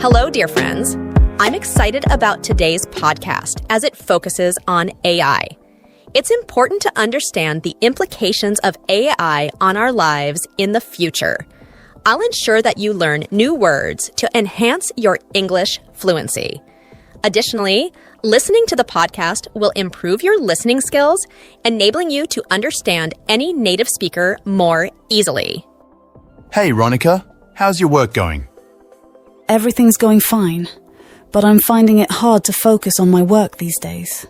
Hello, dear friends. I'm excited about today's podcast as it focuses on AI. It's important to understand the implications of AI on our lives in the future. I'll ensure that you learn new words to enhance your English fluency. Additionally, listening to the podcast will improve your listening skills, enabling you to understand any native speaker more easily. Hey, Ronica, how's your work going? Everything's going fine, but I'm finding it hard to focus on my work these days.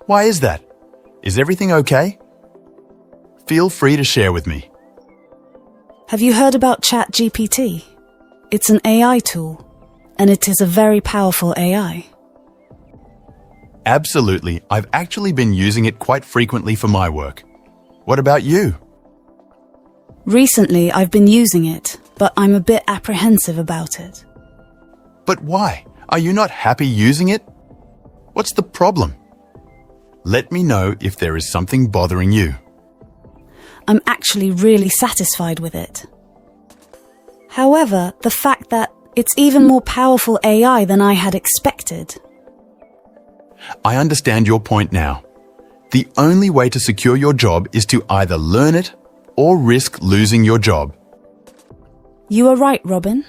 Why is that? Is everything okay? Feel free to share with me. Have you heard about ChatGPT? It's an AI tool, and it is a very powerful AI. Absolutely. I've actually been using it quite frequently for my work. What about you? Recently, I've been using it, but I'm a bit apprehensive about it. But why? Are you not happy using it? What's the problem? Let me know if there is something bothering you. I'm actually really satisfied with it. However, the fact that it's even more powerful AI than I had expected. I understand your point now. The only way to secure your job is to either learn it or risk losing your job. You are right, Robin.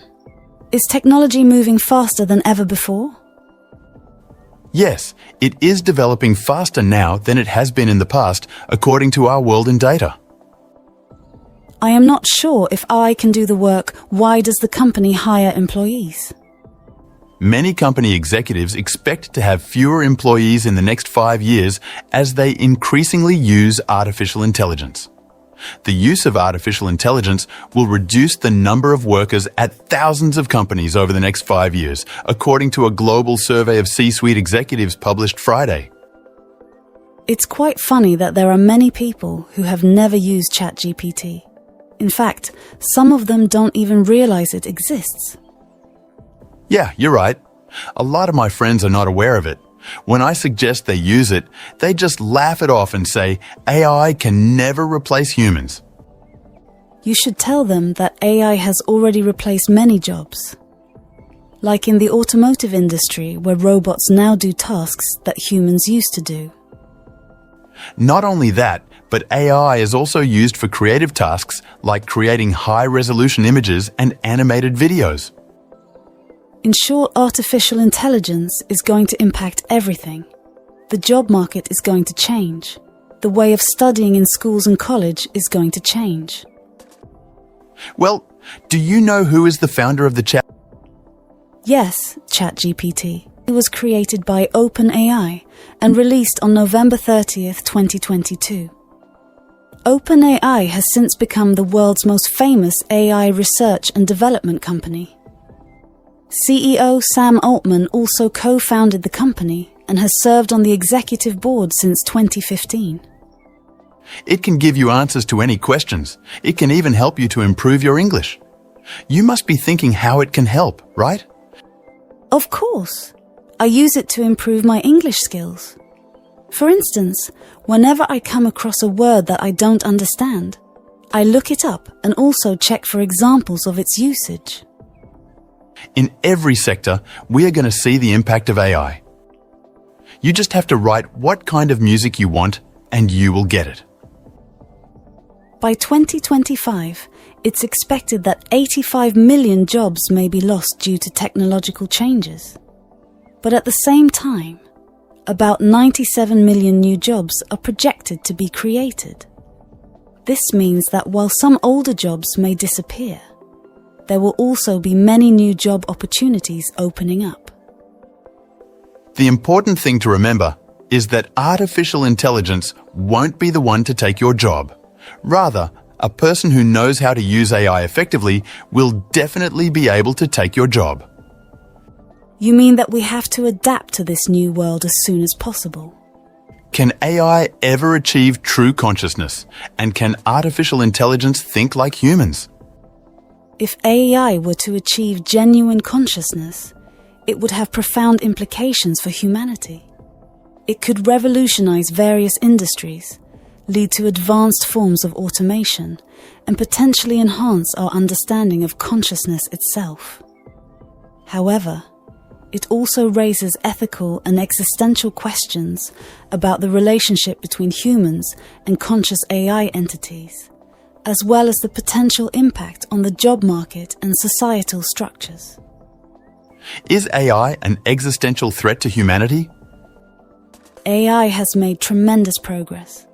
Is technology moving faster than ever before? Yes, it is developing faster now than it has been in the past, according to our world in data. I am not sure if I can do the work. Why does the company hire employees? Many company executives expect to have fewer employees in the next 5 years as they increasingly use artificial intelligence. The use of artificial intelligence will reduce the number of workers at thousands of companies over the next 5 years, according to a global survey of C-suite executives published Friday. It's quite funny that there are many people who have never used ChatGPT. In fact, some of them don't even realize it exists. Yeah, you're right. A lot of my friends are not aware of it. When I suggest they use it, they just laugh it off and say AI can never replace humans. You should tell them that AI has already replaced many jobs. Like in the automotive industry, where robots now do tasks that humans used to do. Not only that, but AI is also used for creative tasks like creating high-resolution images and animated videos. In short, artificial intelligence is going to impact everything. The job market is going to change. The way of studying in schools and college is going to change. Well, do you know who is the founder of the chat? Yes, ChatGPT. It was created by OpenAI and released on November 30th, 2022. OpenAI has since become the world's most famous AI research and development company. CEO Sam Altman also co-founded the company and has served on the executive board since 2015. It can give you answers to any questions. It can even help you to improve your English. You must be thinking how it can help, right? Of course. I use it to improve my English skills. For instance, whenever I come across a word that I don't understand, I look it up and also check for examples of its usage. In every sector, we are going to see the impact of AI. You just have to write what kind of music you want and you will get it. By 2025, it's expected that 85 million jobs may be lost due to technological changes. But at the same time, about 97 million new jobs are projected to be created. This means that while some older jobs may disappear, there will also be many new job opportunities opening up. The important thing to remember is that artificial intelligence won't be the one to take your job. Rather, a person who knows how to use AI effectively will definitely be able to take your job. You mean that we have to adapt to this new world as soon as possible? Can AI ever achieve true consciousness? And can artificial intelligence think like humans? If AI were to achieve genuine consciousness, it would have profound implications for humanity. It could revolutionize various industries, lead to advanced forms of automation, and potentially enhance our understanding of consciousness itself. However, it also raises ethical and existential questions about the relationship between humans and conscious AI entities, as well as the potential impact on the job market and societal structures. Is AI an existential threat to humanity? AI has made tremendous progress,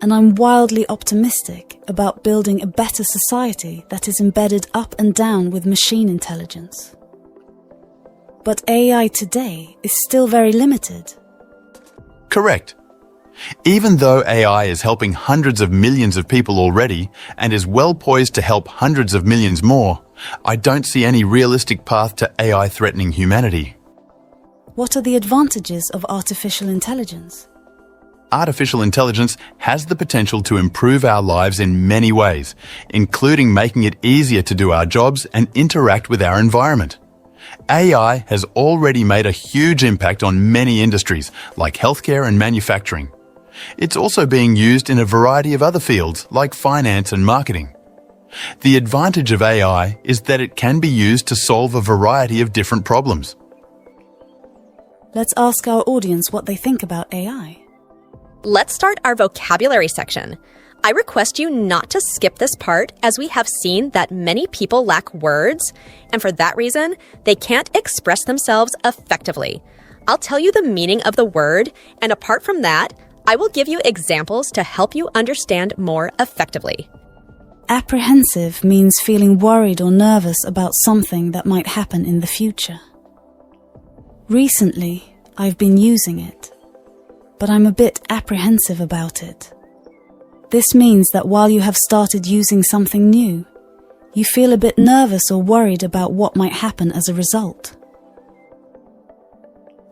and I'm wildly optimistic about building a better society that is embedded up and down with machine intelligence. But AI today is still very limited. Correct. Even though AI is helping hundreds of millions of people already and is well poised to help hundreds of millions more, I don't see any realistic path to AI threatening humanity. What are the advantages of artificial intelligence? Artificial intelligence has the potential to improve our lives in many ways, including making it easier to do our jobs and interact with our environment. AI has already made a huge impact on many industries, like healthcare and manufacturing. It's also being used in a variety of other fields, like finance and marketing. The advantage of AI is that it can be used to solve a variety of different problems. Let's ask our audience what they think about AI. Let's start our vocabulary section. I request you not to skip this part, as we have seen that many people lack words, and for that reason, they can't express themselves effectively. I'll tell you the meaning of the word, and apart from that, I will give you examples to help you understand more effectively. Apprehensive means feeling worried or nervous about something that might happen in the future. Recently, I've been using it, but I'm a bit apprehensive about it. This means that while you have started using something new, you feel a bit nervous or worried about what might happen as a result.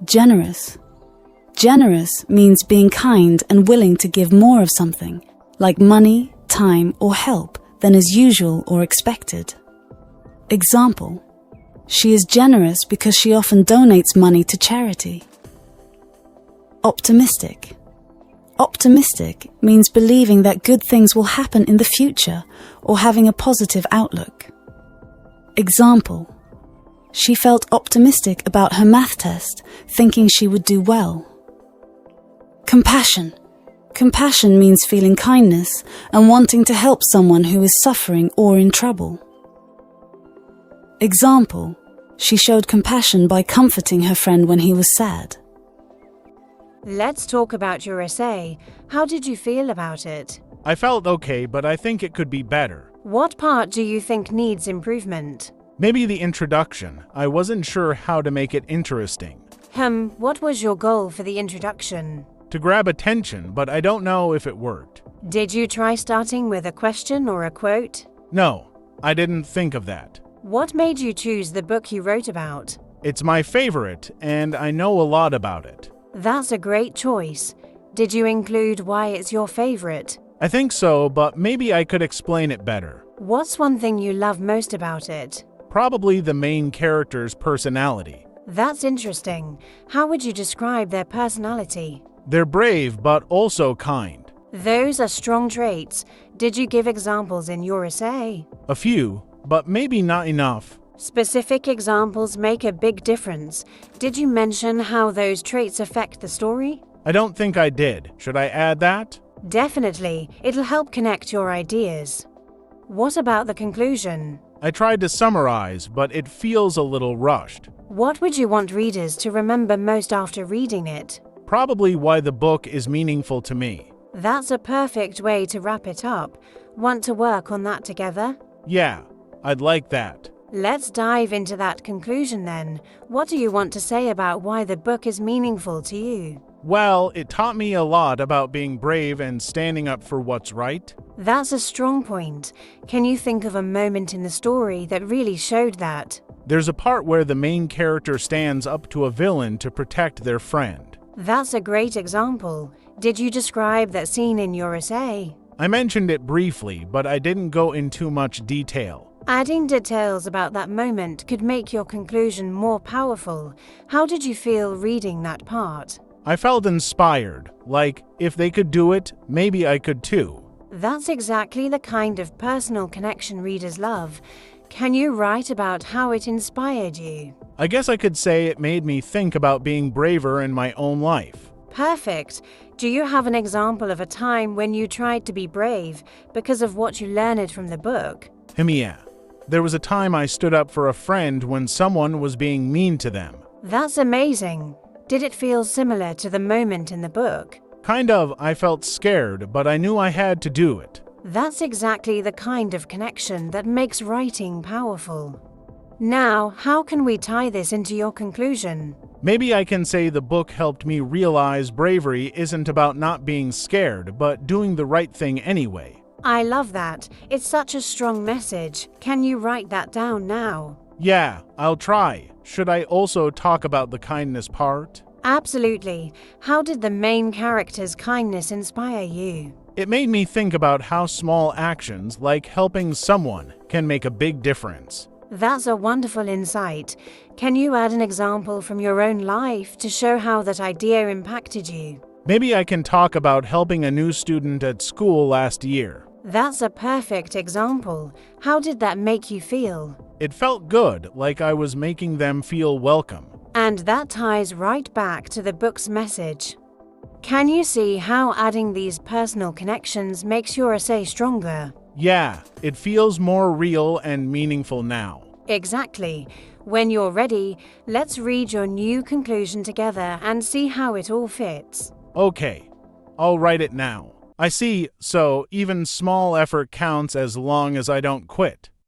Generous. Generous means being kind and willing to give more of something, like money, time, or help, than is usual or expected. Example: she is generous because she often donates money to charity. Optimistic. Optimistic means believing that good things will happen in the future or having a positive outlook. Example: she felt optimistic about her math test, thinking she would do well. Compassion. Compassion means feeling kindness and wanting to help someone who is suffering or in trouble. Example: she showed compassion by comforting her friend when he was sad. Let's talk about your essay. How did you feel about it? I felt okay, but I think it could be better. What part do you think needs improvement? Maybe the introduction. I wasn't sure how to make it interesting. What was your goal for the introduction? To grab attention, but I don't know if it worked. Did you try starting with a question or a quote? No, I didn't think of that. What made you choose the book you wrote about? It's my favorite, and I know a lot about it. That's a great choice. Did you include why it's your favorite? I think so, but maybe I could explain it better. What's one thing you love most about it? Probably the main character's personality. That's interesting. How would you describe their personality? They're brave, but also kind. Those are strong traits. Did you give examples in your essay? A few, but maybe not enough. Specific examples make a big difference. Did you mention how those traits affect the story? I don't think I did. Should I add that? Definitely. It'll help connect your ideas. What about the conclusion? I tried to summarize, but it feels a little rushed. What would you want readers to remember most after reading it? Probably why the book is meaningful to me. That's a perfect way to wrap it up. Want to work on that together? Yeah, I'd like that. Let's dive into that conclusion then. What do you want to say about why the book is meaningful to you? Well, it taught me a lot about being brave and standing up for what's right. That's a strong point. Can you think of a moment in the story that really showed that? There's a part where the main character stands up to a villain to protect their friend. That's a great example. Did you describe that scene in your essay? I mentioned it briefly, but I didn't go into much detail. Adding details about that moment could make your conclusion more powerful. How did you feel reading that part? I felt inspired, like if they could do it, maybe I could too. That's exactly the kind of personal connection readers love. Can you write about how it inspired you? I guess I could say it made me think about being braver in my own life. Perfect. Do you have an example of a time when you tried to be brave because of what you learned from the book? Yeah. There was a time I stood up for a friend when someone was being mean to them. That's amazing. Did it feel similar to the moment in the book? Kind of, I felt scared, but I knew I had to do it. That's exactly the kind of connection that makes writing powerful. Now, how can we tie this into your conclusion? Maybe I can say the book helped me realize bravery isn't about not being scared, but doing the right thing anyway. I love that. It's such a strong message. Can you write that down now? Yeah, I'll try. Should I also talk about the kindness part? Absolutely. How did the main character's kindness inspire you? It made me think about how small actions, like helping someone, can make a big difference. That's a wonderful insight. Can you add an example from your own life to show how that idea impacted you? Maybe I can talk about helping a new student at school last year. That's a perfect example. How did that make you feel? It felt good, like I was making them feel welcome. And that ties right back to the book's message. Can you see how adding these personal connections makes your essay stronger? Yeah, it feels more real and meaningful now. Exactly. When you're ready, let's read your new conclusion together and see how it all fits. Okay, I'll write it now. I see, so even small effort counts as long as I don't quit.